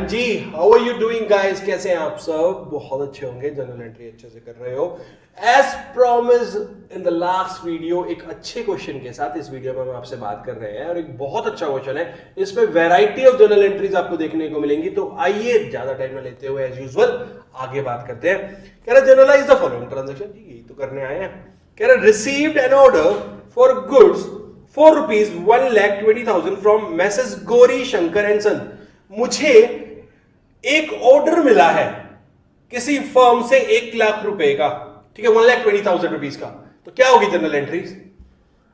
Ji, how are you doing guys? कैसे हैं आप सब? बहुत अच्छे होंगे, जनरल एंट्री अच्छे से कर रहे हो। As promise in the last video, एक अच्छे क्वेश्चन के साथ इस वीडियो में हम आपसे बात कर रहे हैं और एक बहुत अच्छा क्वेश्चन है। इसमें वैरायटी ऑफ जनरल एंट्रीज आपको देखने को मिलेंगी। तो आइए ज्यादा टाइम न लेते हुए एज यूजुअल आगे बात करते हैं। कह रहा जनरलाइज द फॉलोइंग ट्रांजेक्शन, जी यही तो करने आए हैं। कह रहा received an order for goods for rupees 1,20,000 from messrs Gauri Shankar and son. मुझे एक ऑर्डर मिला है किसी फर्म से 1,00,000 रुपए का, ठीक है, 1,20,000 रुपीज का। तो क्या होगी जनरल एंट्रीज?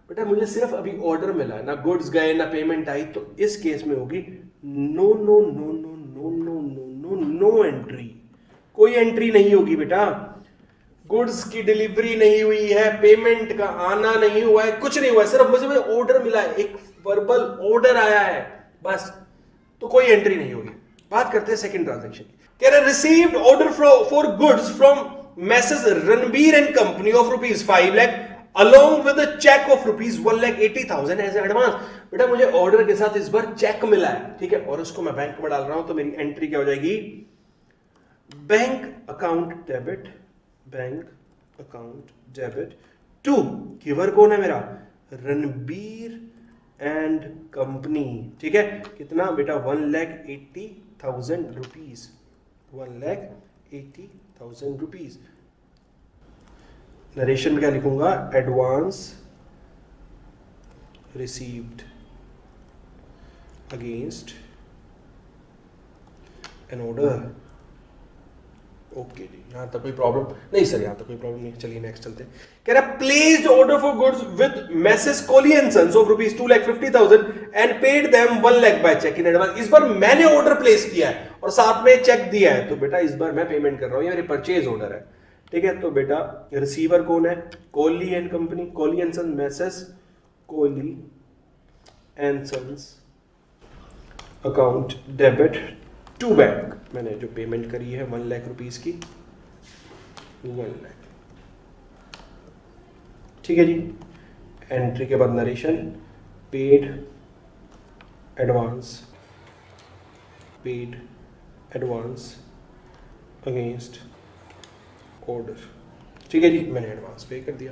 बेटा मुझे सिर्फ अभी ऑर्डर मिला, ना गुड्स गए ना पेमेंट आई, तो इस केस में होगी no no no no no no no no no entry. कोई एंट्री नहीं होगी बेटा। गुड्स की डिलीवरी नहीं हुई है, पेमेंट का आना नहीं हुआ है, कुछ नहीं हुआ है, सिर्फ मुझे ऑर्डर मिला है, एक वर्बल ऑर्डर आया है, बस। तो कोई एंट्री नहीं होगी। बात करते हैं सेकंड ट्रांजैक्शन की। कह रहे received order for goods from messrs Ranbir and company of rupees 5 lakh along with a check of rupees 1,80,000 as advance. बेटा मुझे ऑर्डर के साथ इस बार चेक मिला है, ठीक है, और उसको मैं बैंक में डाल रहा हूं, तो मेरी एंट्री क्या हो जाएगी? Bank account debit, bank account debit to, giver कौन है मेरा? रणबीर एंड कंपनी, ठीक है। कितना बेटा? 1,80,000 रुपीज, 1,80,000 रुपीज। नरेशन में क्या लिखूंगा? Advance received against an order. Okay जी, यहां तक कोई प्रॉब्लम नहीं सर? यहां तक कोई प्रॉब्लम नहीं। चलिए नेक्स्ट चलते हैं। कह रहा placed order for goods with messrs Kohli and sons of rupees 2,50,000 and paid them 1 lakh by cheque in advance. इस बार मैंने ऑर्डर प्लेस किया है और साथ में चेक दिया है, तो बेटा इस बार मैं पेमेंट कर रहा हूं, ये मेरी परचेज ऑर्डर है, ठीक है। तो बेटा रिसीवर कौन है? Kohli and company, Kohli and sons, messrs Kohli and sons account debit to bank. मैंने जो पेमेंट करी है 1 लाख रुपीज की, 1 लाख, ठीक है जी। एंट्री के बाद narration, paid advance, paid advance against order, ठीक है जी, मैंने एडवांस पे कर दिया।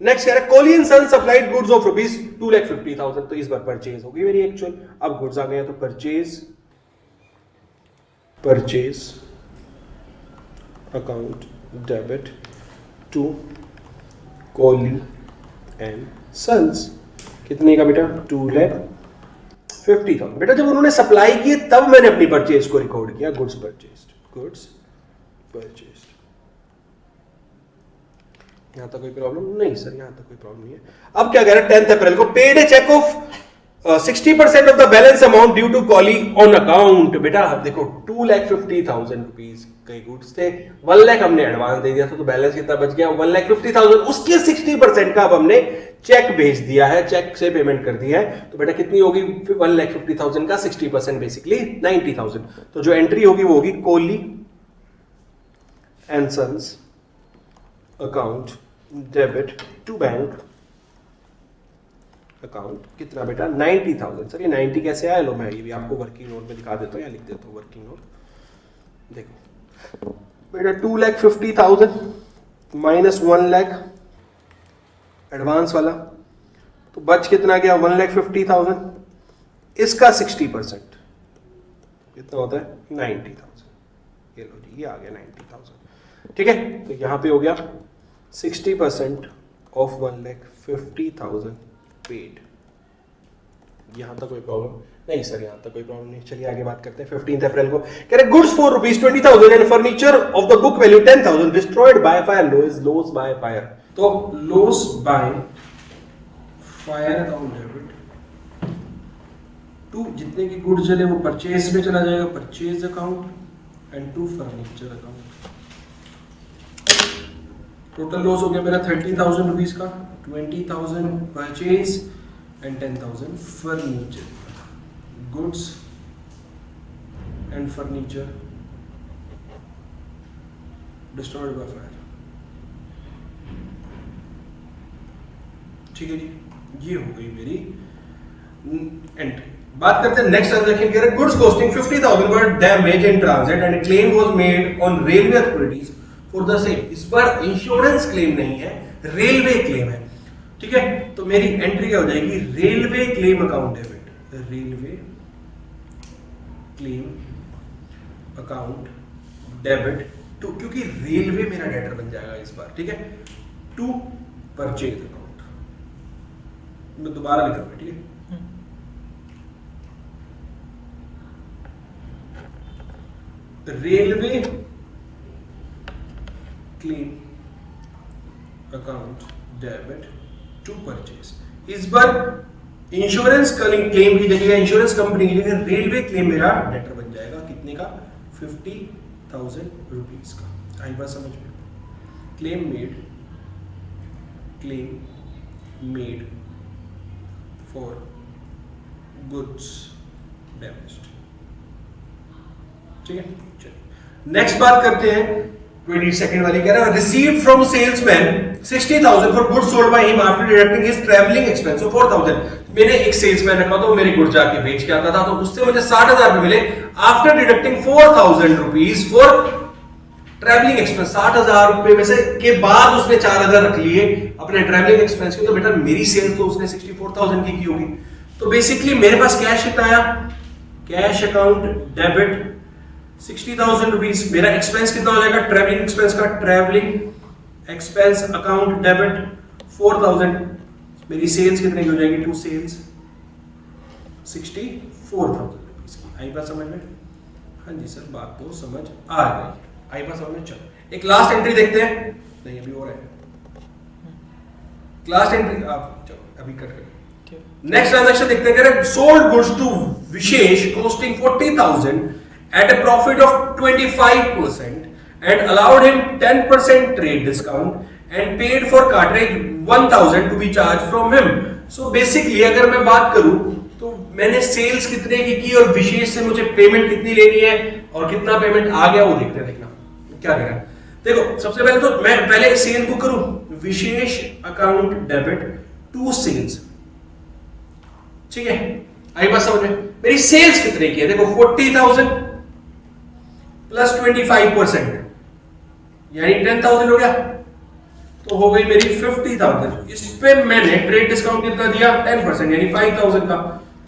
नेक्स्ट कह रहा है Kohli and sons supplied goods of rupees 2,50,000। तो इस बार परचेज होगी मेरी एक्चुअल। अब गुड्स आ गए तो purchase account debit to Kohli and sons. कितने का बेटा? 2,50,000। बेटा जब उन्होंने सप्लाई किए तब मैंने अपनी परचेज को रिकॉर्ड किया, गुड्स परचेज्ड। यहां तक कोई प्रॉब्लम नहीं सर? यहां तक कोई प्रॉब्लम नहीं है। अब क्या कह रहा है? 10 अप्रैल को paid a cheque of 60% of the balance amount due to Kohli on account. बेटा देखो 2,50,000 रुपीज कई गुड्स थे, 1 लाख हमने एडवांस दे दिया था, तो बैलेंस कितना बच गया? 1,50,000। उसके 60% का अब हमने चेक भेज दिया है, चेक से पेमेंट कर दी है। तो बेटा कितनी होगी? 1,50,000 का 60% बेसिकली 90,000। तो जो एंट्री होगी वो होगी Kohli and sons account debit to bank account. कितना बेटा? 90,000। सर ये 90 कैसे आया? लो मैं ये भी आपको वर्किंग नोट में दिखा देता हूँ, या लिख देता हूँ वर्किंग नोट। देखो बेटा 2,50,000 माइनस 1 लाख एडवांस वाला, तो बच कितना गया? 1,50,000। इसका 60% कितना होता है? 90,000। ये लो जी, ये आ गया 90,000, ठीक है। तो यहां पे हो गया 60% ऑफ 1,50,000 पेड। यहां तक कोई प्रॉब्लम नहीं सर? यहां तक कोई प्रॉब्लम नहीं। चलिए आगे बात करते हैं। 15 अप्रैल को कह रहे goods for rupees 20,000 and furniture of the book value 10,000 destroyed by fire. Loss by fire. तो loss by fire account debit to, जितने की गुड्स जले वो परचेज में चला जाएगा, purchase account, and to furniture account. Total loss हो गया मेरा 30,000 रुपीज का, 20,000 purchase and 10,000 furniture. Goods and furniture destroyed by fire, ठीक है जी। ये हो गई मेरी एंट्री। बात करते हैं नेक्स्ट ट्रांजैक्शन की। Goods costing 50,000 were damage in transit and claim was made on railway authorities for the same. इस पर इंश्योरेंस क्लेम नहीं है, रेलवे क्लेम है, ठीक है। तो मेरी एंट्री क्या हो जाएगी, railway claim account debit, railway claim account debit to, क्योंकि रेलवे मेरा डेटर बन जाएगा इस बार, ठीक है, टू परचेज अकाउंट। मैं दोबारा लिख रहा हूं, ठीक है। Railway claim account debit to purchase. इस बार इंश्योरेंस क्लेम की जगह, इंश्योरेंस कंपनी की जगह रेलवे क्लेम मेरा डेटर बन जाएगा। कितने का, 50,000 रुपीज का। आई बात समझ में। Claim made for goods damaged, ठीक है। चलिए नेक्स्ट बात करते हैं 22nd वाली। कह रहा है received from salesman 60,000 for goods sold by him after deducting his travelling expense of 4,000। मैंने एक सेल्समैन रखा तो मेरे गुड्स जाके बेच के आता था, तो उससे मुझे 60,000 रुपए मिले after deducting 4,000 rupees for travelling expense. 60,000 रुपए में से के बाद उसने 4,000 रख लिए अपने ट्रैवलिंग एक्सपेंस के, तो बेटा मेरी सेल तो उसने 64,000 की होगी। तो बेसिकली मेरे पास कैश कितना आया, कैश अकाउंट डेबिट 60,000 रुपीज। मेरा एक्सपेंस कितना हो जाएगा, ट्रैवलिंग एक्सपेंस का, ट्रैवलिंग एक्सपेंस अकाउंट डेबिट 4,000। मेरी सेल्स कितने की हो जाएगी, टू सेल्स 64,000 रुपीज की। आई बात समझ में? हाँ जी सर, बात तो समझ आ गई। आई बात समझ में। चलो एक लास्ट एंट्री देखते हैं, नहीं अभी और है लास्ट एंट्री, आप चलो अभी कट करें। नेक्स्ट ट्रांजैक्शन देखते हैं। Sold goods to Vishesh costing 40,000 at a profit of 25% and allowed him 10% trade discount and paid for cartridge 1,000 to be charged from him. So basically अगर मैं बात करूं तो मैंने सेल्स कितने की और विशेष से मुझे पेमेंट कितनी लेनी है और कितना पेमेंट आ गया वो देखते हैं। देखना क्या कह रहा है। देखो सबसे पहले तो मैं पहले सेल को करूं, विशेष अकाउंट डेबिट टू सेल्स, ठीक है। आई बात समझ में। मेरी सेल्स कितने की है, देखो 40,000 प्लस 25% यानी 10,000 हो गया, तो हो गई मेरी 50,000। इस पे मैंने ट्रेड डिस्काउंट कितना दिया, 10% यानी 5,000 का।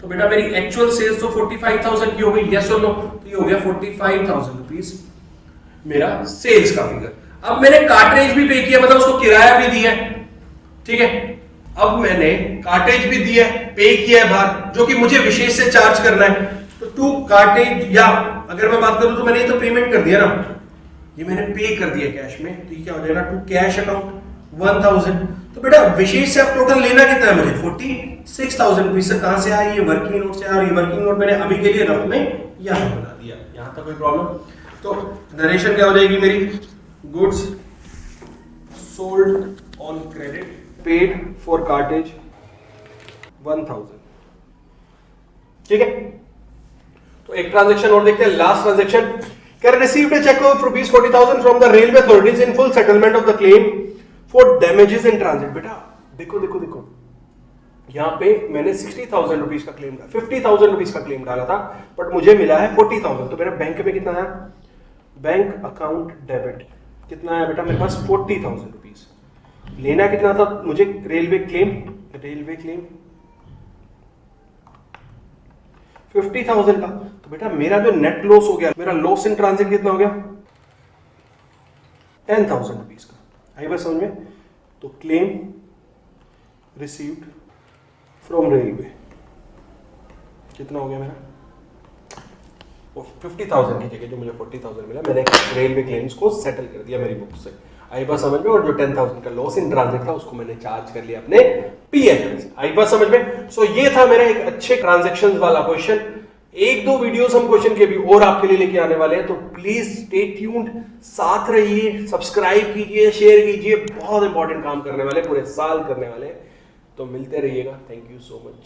तो बेटा मेरी एक्चुअल सेल्स तो 45,000 की हो गई, यस और नो। तो ये हो गया 45,000 रुपीज मेरा सेल्स का फिगर। अब मैंने कार्ट्रेज भी पे किया, मतलब उसको किराया भी दिया है, ठीक है। अब मैंने कार्ट्रेज भी दिया है, पे किया है बाहर, जो कि मुझे विशेष से चार्ज करना है। तो टू कार्ट्रेज, या अगर मैं बात करूं तो मैंने ये तो पेमेंट कर दिया ना, ये मैंने पे कर दिया कैश में, तो ये क्या हो जाएगा, टू कैश अकाउंट 1,000। तो बेटा विशेष से अब टोटल लेना कितना है मुझे, 46,000 रुपीज। से कहां से आया, ये वर्किंग नोट से आया, और ये वर्किंग नोट मैंने अभी के लिए रफ में यहां बना दिया। यहां तक कोई प्रॉब्लम? तो नरेशन क्या हो जाएगी मेरी, goods sold on credit paid for cartage 1,000, ठीक है। तो एक ट्रांजैक्शन और देखते हैं, last transaction. Can received a cheque of rupees 40,000 from the railway authorities in full settlement of the claim for damages in transit. बेटा देखो देखो देखो, यहां पे मैंने 60,000 रुपीज का क्लेम डाला, 50,000 रुपीज का क्लेम डाला था, बट मुझे मिला है 40,000। तो मेरा बैंक में कितना है, बैंक अकाउंट डेबिट कितना है बेटा मेरे पास, 40,000 रुपीज। लेना कितना था मुझे, रेलवे क्लेम 50,000 का। तो बेटा मेरा जो नेट लॉस हो गया, मेरा लॉस इन ट्रांजिट कितना हो गया, 10,000 रुपीज का। आई बात समझ में। तो क्लेम रिसीव्ड फ्रॉम रेलवे कितना हो गया मेरा, 50,000 की जगह जो मुझे 40,000 मिला, मैंने रेलवे क्लेम्स को सेटल कर दिया मेरी बुक से। आई बात समझ में। और जो 10,000 का लॉस इन ट्रांजिट था उसको मैंने चार्ज कर लिया अपने पीएल से। आई बात समझ में। सो ये था मेरा एक अच्छे ट्रांजैक्शंस वाला क्वेश्चन। एक दो वीडियोस हम क्वेश्चन के भी और आपके लिए लेके आने वाले हैं, तो प्लीज स्टे ट्यून्ड, साथ रहिए, सब्सक्राइब कीजिए, शेयर कीजिए। बहुत इंपॉर्टेंट काम करने वाले, पूरे साल करने वाले, तो मिलते रहिएगा। Thank you so much.